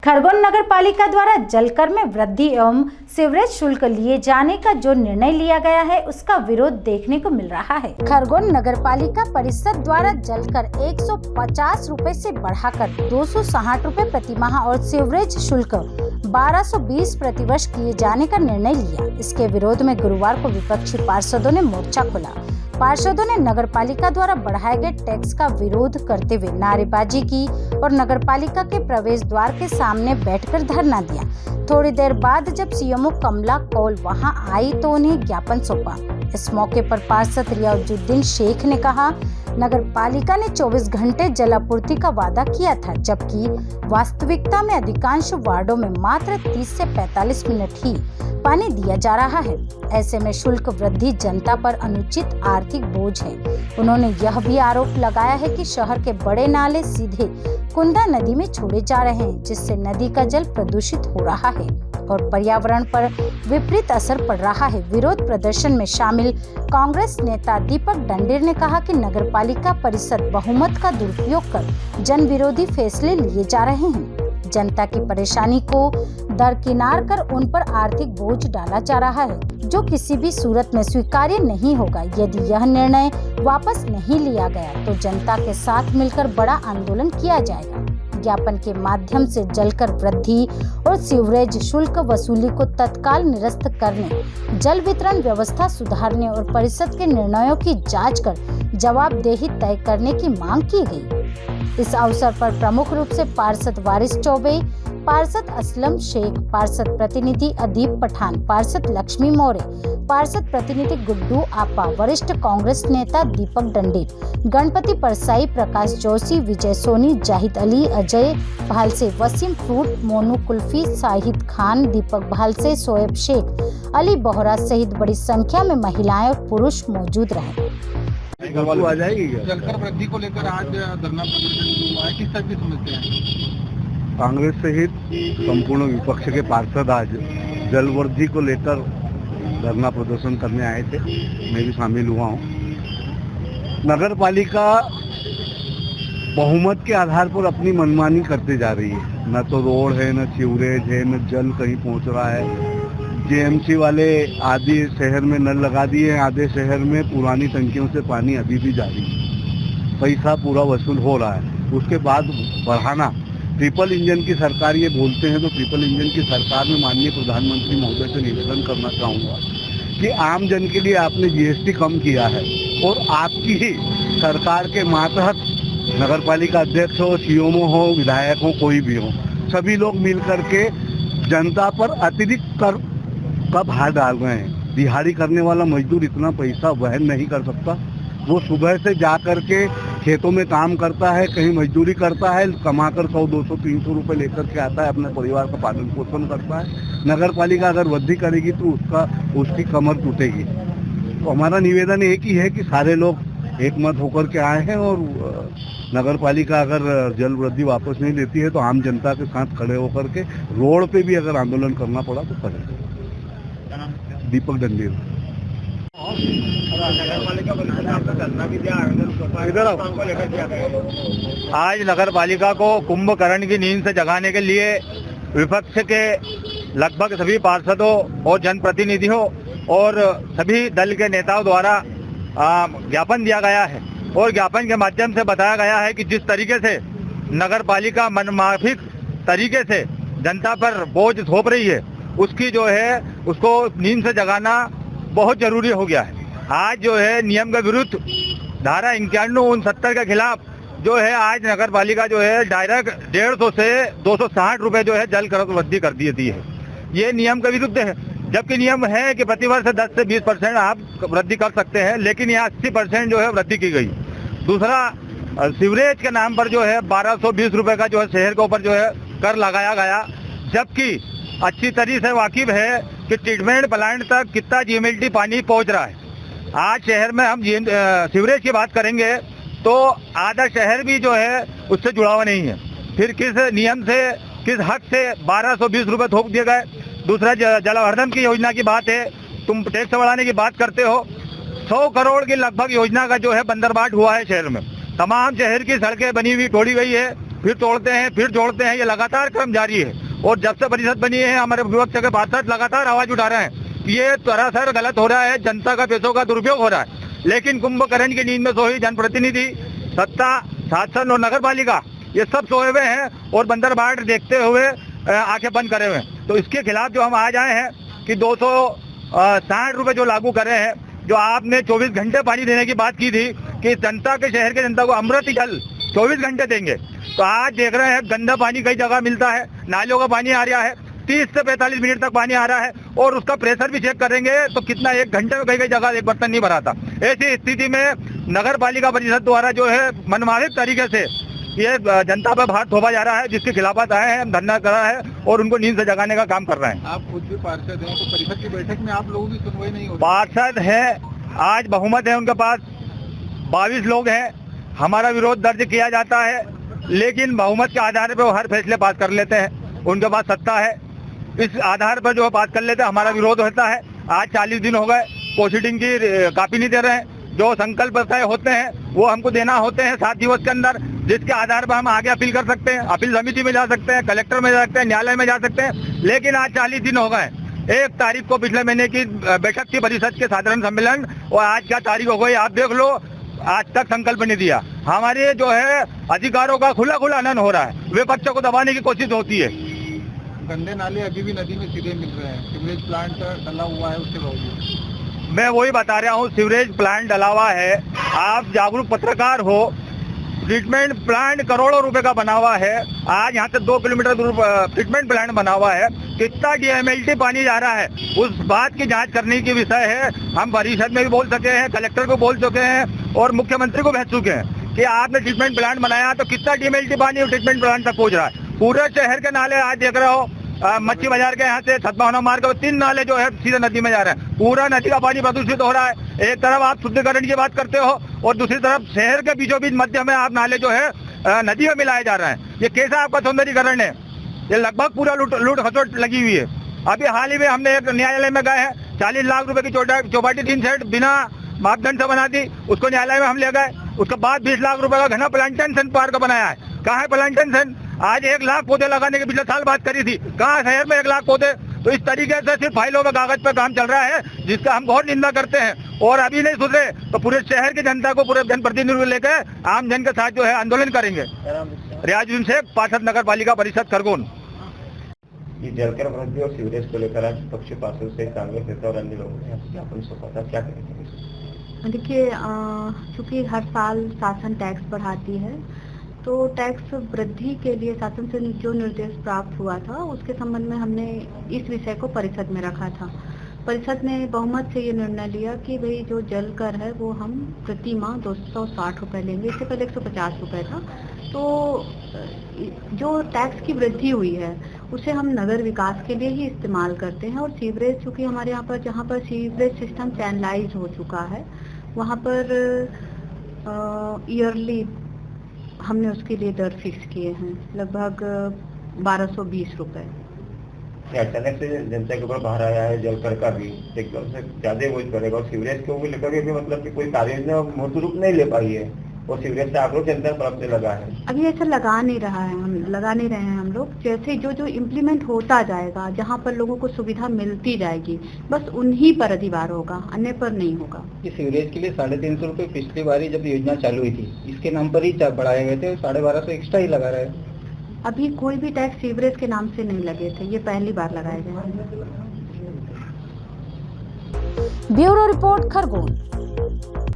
खरगोन नगर पालिका द्वारा जलकर में वृद्धि एवं सीवरेज शुल्क लिए जाने का जो निर्णय लिया गया है उसका विरोध देखने को मिल रहा है। खरगोन नगर पालिका परिषद द्वारा जलकर 150 रुपए से बढ़ाकर 260 रुपए प्रति माह और सीवरेज शुल्क 1220 प्रतिवर्ष किए जाने का निर्णय लिया। इसके विरोध में गुरुवार को विपक्षी पार्षदों ने मोर्चा खोला। पार्षदों ने नगर पालिका द्वारा बढ़ाए गए टैक्स का विरोध करते हुए नारेबाजी की और नगर पालिका के प्रवेश द्वार के सामने बैठकर धरना दिया। थोड़ी देर बाद जब सीएमओ कमला कौल वहां आई तो उन्हें ज्ञापन सौंपा। इस मौके पर पार्षद रियाजुद्दीन शेख ने कहा, नगर पालिका ने 24 घंटे जल आपूर्ति का वादा किया था, जबकि वास्तविकता में अधिकांश वार्डों में मात्र 30 से 45 मिनट ही पानी दिया जा रहा है। ऐसे में शुल्क वृद्धि जनता पर अनुचित आर्थिक बोझ है। उन्होंने यह भी आरोप लगाया है कि शहर के बड़े नाले सीधे कुंदा नदी में छोड़े जा रहे हैं, जिससे नदी का जल प्रदूषित हो रहा है और पर्यावरण पर विपरीत असर पड़ रहा है। विरोध प्रदर्शन में शामिल कांग्रेस नेता दीपक डंडेर ने कहा कि नगर पालिका परिषद बहुमत का दुरुपयोग कर जन विरोधी फैसले लिए जा रहे हैं। जनता की परेशानी को दरकिनार कर उन पर आर्थिक बोझ डाला जा रहा है, जो किसी भी सूरत में स्वीकार्य नहीं होगा। यदि यह निर्णय वापस नहीं लिया गया तो जनता के साथ मिलकर बड़ा आंदोलन किया जाएगा। ज्ञापन के माध्यम से जलकर वृद्धि और सीवरेज शुल्क वसूली को तत्काल निरस्त करने, जल वितरण व्यवस्था सुधारने और परिषद के निर्णयों की जांच कर जवाबदेही तय करने की मांग की गई। इस अवसर पर प्रमुख रूप से पार्षद वारिस चौबे, पार्षद असलम शेख, पार्षद प्रतिनिधि अदीप पठान, पार्षद लक्ष्मी मौर्य, पार्षद प्रतिनिधि गुड्डू आपा, वरिष्ठ कांग्रेस नेता दीपक डंडेर, गणपति परसाई, प्रकाश जोशी, विजय सोनी, जाहिद अली, अजय भालसे, वसीम फ्रूट, मोनू कुल्फी, शाहिद खान, दीपक भालसे, शोएब शेख, अली बोहरा सहित बड़ी संख्या में महिलाएं और पुरुष मौजूद रहे। आ जाएगी जलकर वृद्धि को लेकर आज धरना प्रदर्शन हुआ है, किस तरह की समस्या है? कांग्रेस सहित संपूर्ण विपक्ष के पार्षद आज जल वृद्धि को लेकर धरना प्रदर्शन करने आए थे। मैं भी शामिल हुआ हूँ। नगर पालिका बहुमत के आधार पर अपनी मनमानी करते जा रही है। न तो रोड है, न सीवरेज है, न जल कहीं पहुँच रहा है। जेएमसी वाले आधे शहर में नल लगा दिए हैं, आधे शहर में पुरानी टंकियों से पानी अभी भी जारी है। पैसा पूरा वसूल हो रहा है। उसके बाद बढ़ाना, ट्रिपल इंजन की सरकार ये बोलते हैं, तो ट्रिपल इंजन की सरकार में माननीय प्रधानमंत्री महोदय से निवेदन करना चाहूँगा कि आम जन के लिए आपने जीएसटी कम किया है और आपकी ही सरकार के मातहत नगर पालिका अध्यक्ष हो, सीएमओ हो, विधायक हो, कोई भी हो, सभी लोग मिल करके जनता पर अतिरिक्त कर का भार डाल रहे हैं। दिहाड़ी करने वाला मजदूर इतना पैसा वहन नहीं कर सकता। वो सुबह से जा करके खेतों में काम करता है, कहीं मजदूरी करता है, कमाकर 100, 200, 300 रुपए लेकर के आता है, अपने परिवार का पालन पोषण करता है। नगर पालिका अगर वृद्धि करेगी तो उसकी कमर टूटेगी। तो हमारा निवेदन एक ही है कि सारे लोग एक मत होकर के आए हैं और नगर पालिका अगर जल वृद्धि वापस नहीं लेती है तो आम जनता के साथ खड़े होकर के रोड पे भी अगर आंदोलन करना पड़ा तो करेंगे। दीपक डंडेर। आज नगर पालिका को कुंभकर्ण की नींद से जगाने के लिए विपक्ष के लगभग सभी पार्षदों और जनप्रतिनिधियों और सभी दल के नेताओं द्वारा ज्ञापन दिया गया है और ज्ञापन के माध्यम से बताया गया है कि जिस तरीके से नगर पालिका मनमाफिक तरीके से जनता पर बोझ थोप रही है, उसकी जो है उसको नींद से जगाना बहुत जरूरी हो गया है। आज जो है नियम के विरुद्ध धारा 91-69 के खिलाफ जो है आज नगर पालिका जो है डायरेक्ट 150 से 260 रुपए जो है जल कर वृद्धि कर दी है। ये नियम के विरुद्ध है, जबकि नियम है कि प्रतिवर्ष 10 से 20% आप वृद्धि कर सकते हैं, लेकिन यहाँ 80% जो है वृद्धि की गई। दूसरा, सीवरेज के नाम पर जो है 1220 रुपए का जो है शहर के ऊपर जो है कर लगाया गया, जबकि अच्छी तरीके से वाकिफ है कि ट्रीटमेंट प्लांट तक कितना जीएमएलटी पानी पहुंच रहा है। आज शहर में हम सीवरेज की बात करेंगे तो आधा शहर भी जो है उससे जुड़ा हुआ नहीं है। फिर किस नियम से, किस हक से 1220 रुपए थोप दिए गए। दूसरा, जलवर्धन की योजना की बात है, तुम टैक्स बढ़ाने की बात करते हो। 100 करोड़ की लगभग योजना का जो है बंदरबाट हुआ है शहर में। तमाम शहर की सड़कें बनी हुई तोड़ी गई है फिर तोड़ते हैं, फिर जोड़ते हैं, ये लगातार क्रम जारी है। और जब से परिषद बनी है हमारे विपक्ष के पार्षद लगातार आवाज उठा रहे हैं कि ये सरासर गलत हो रहा है, जनता का पैसों का दुरुपयोग हो रहा है। लेकिन कुंभकर्ण की नींद में सोई जनप्रतिनिधि, सत्ता, शासन और नगर पालिका ये सब सोए हुए हैं और बंदर बाट देखते हुए आंखें बंद करे हुए हैं। तो इसके खिलाफ जो हम आज आए हैं कि 260 रुपए जो लागू करे हैं, जो आपने 24 घंटे पानी देने की बात की थी कि जनता के शहर के जनता को अमृत जल 24 घंटे देंगे, तो आज देख रहे हैं गंदा पानी कई जगह मिलता है, नालियों का पानी आ रहा है, 30 से 45 मिनट तक पानी आ रहा है और उसका प्रेशर भी चेक करेंगे तो कितना 1 घंटे में कई जगह एक बर्तन नहीं भरा था। ऐसी स्थिति में नगर पालिका परिषद द्वारा जो है मनमाफिक तरीके से ये जनता पर भार थोपा जा रहा है, जिसके खिलाफ आए हैं, धरना करा है और उनको नींद से जगाने का काम कर रहे हैं। आप खुद भी पार्षद हैं, तो परिषद की बैठक में आप लोगों की सुनवाई नहीं हो रही? पार्षद है, आज बहुमत है उनके पास, 22 लोग हैं, हमारा विरोध दर्ज किया जाता है, लेकिन बहुमत के आधार पर वो हर फैसले पास कर लेते हैं, उनके पास सत्ता है, इस आधार पर जो पास कर लेते हैं, हमारा विरोध होता है। आज 40 दिन हो गए, प्रोसीडिंग की कॉपी नहीं दे रहे हैं, जो संकल्प तय होते हैं वो हमको देना होते हैं 7 दिवस के अंदर, जिसके आधार पर हम आगे अपील कर सकते हैं, अपील समिति में जा सकते हैं, कलेक्टर में जा सकते हैं, न्यायालय में जा सकते हैं। लेकिन आज 40 दिन हो गए, 1 तारीख को पिछले महीने की बैठक थी परिषद के साधारण सम्मेलन, और आज क्या तारीख हो गई आप देख लो, आज तक संकल्प नहीं दिया। हमारे जो है अधिकारों का खुला हनन हो रहा है, विपक्ष को दबाने की कोशिश होती है। गंदे नाले अभी भी नदी में सीधे मिल रहे हैं, सीवरेज प्लांट डला हुआ है, उसके बावजूद मैं वही बता रहा हूँ, सीवरेज प्लांट डला हुआ है, आप जागरूक पत्रकार हो, ट्रीटमेंट प्लांट करोड़ों रुपए का बना हुआ है, आज यहाँ से 2 किलोमीटर दूर ट्रीटमेंट प्लांट बना हुआ है, कितना DMLT पानी जा रहा है उस बात की जांच करने की विषय है। हम परिषद में भी बोल सके हैं, कलेक्टर को बोल चुके हैं और मुख्यमंत्री को भेज चुके हैं कि आपने ट्रीटमेंट प्लांट बनाया तो कितना DMLT पानी ट्रीटमेंट प्लांट तक पहुँच रहा है। पूरे शहर के नाले आज देख रहे हो, मच्छी बाजार के यहाँ से सतभावना मार्ग 3 नाले जो है सीधे नदी में जा रहे हैं, पूरा नदी का पानी प्रदूषित हो रहा है। एक तरफ आप शुद्धिकरण की बात करते हो और दूसरी तरफ शहर के बीचों बीच मध्य में आप नाले जो है नदी में मिलाए जा रहे हैं। ये कैसा आपका सौंदर्यीकरण है? ये लगभग पूरा लूट खसोट लगी हुई है। अभी हाल ही में हमने एक न्यायालय में गए हैं, 40 लाख रुपए की चौपाटी 3 सेट बिना मापदंड से बना दी, उसको न्यायालय में हम ले गए। उसके बाद 20 लाख रुपए का घना प्लांटेशन पार्क बनाया है। कहाँ है प्लांटेशन? आज 1 लाख पौधे लगाने के पिछले साल बात करी थी, कहाँ शहर में 1 लाख पौधे? तो इस तरीके से सिर्फ फाइलों में कागज पर काम चल रहा है, जिसका हम बहुत निंदा करते हैं। और अभी नहीं सुधरे तो पूरे शहर की जनता को, पूरे जनप्रतिनिधियों को लेकर आम जन के साथ जो है आंदोलन करेंगे। रियाजुद्दीन शेख, पार्षद नगर पालिका परिषद खरगोन। ये जलकर वृद्धि और सीवरेज को लेकर आज पक्ष पार्षद से कांग्रेस नेता और अन्य लोगों ने ज्ञापन सौंपा था, क्या करेंगे? देखिए, चूंकि हर साल शासन टैक्स बढ़ाती है, तो टैक्स वृद्धि के लिए शासन से जो निर्देश प्राप्त हुआ था उसके संबंध में हमने इस विषय को परिषद में रखा था। परिषद ने बहुमत से ये निर्णय लिया कि भाई जो जल कर है वो हम प्रति माह 260 रुपये लेंगे, इससे पहले 150 रुपये था। तो जो टैक्स की वृद्धि हुई है उसे हम नगर विकास के लिए ही इस्तेमाल करते हैं। और सीवरेज, चूँकि हमारे यहाँ पर जहाँ पर सीवरेज सिस्टम चैनलाइज हो चुका है, वहाँ पर ईयरली हमने उसके लिए दर फिक्स किए हैं, लगभग 1220 रुपये। अचानक से जनता के ऊपर बाहर आया है जल कर का भी एकदम से ज्यादा बोझ पड़ेगा, और सीवरेज को लेकर भी मतलब कि कोई कार्य मूर्त रूप नहीं ले पाई है, और सीवरेज से आक्रोश जनता तरफ से लगा है। अभी ऐसा लगा नहीं रहा है, हम लगा नहीं रहे हैं हम लोग। जैसे जो इम्प्लीमेंट होता जाएगा, जहाँ पर लोगों को सुविधा मिलती जाएगी, बस उन्हीं पर अधिभार होगा, अन्य पर नहीं होगा। ये सीवरेज के लिए 350 रुपये पिछली बारी जब योजना चालू हुई थी, इसके नाम पर ही बढ़ाए गए थे, 1250 एक्स्ट्रा ही लगा रहे हैं। अभी कोई भी टैक्स सीवरेज के नाम से नहीं लगे थे, ये पहली बार लगाए गए हैं। Bureau report Khargone.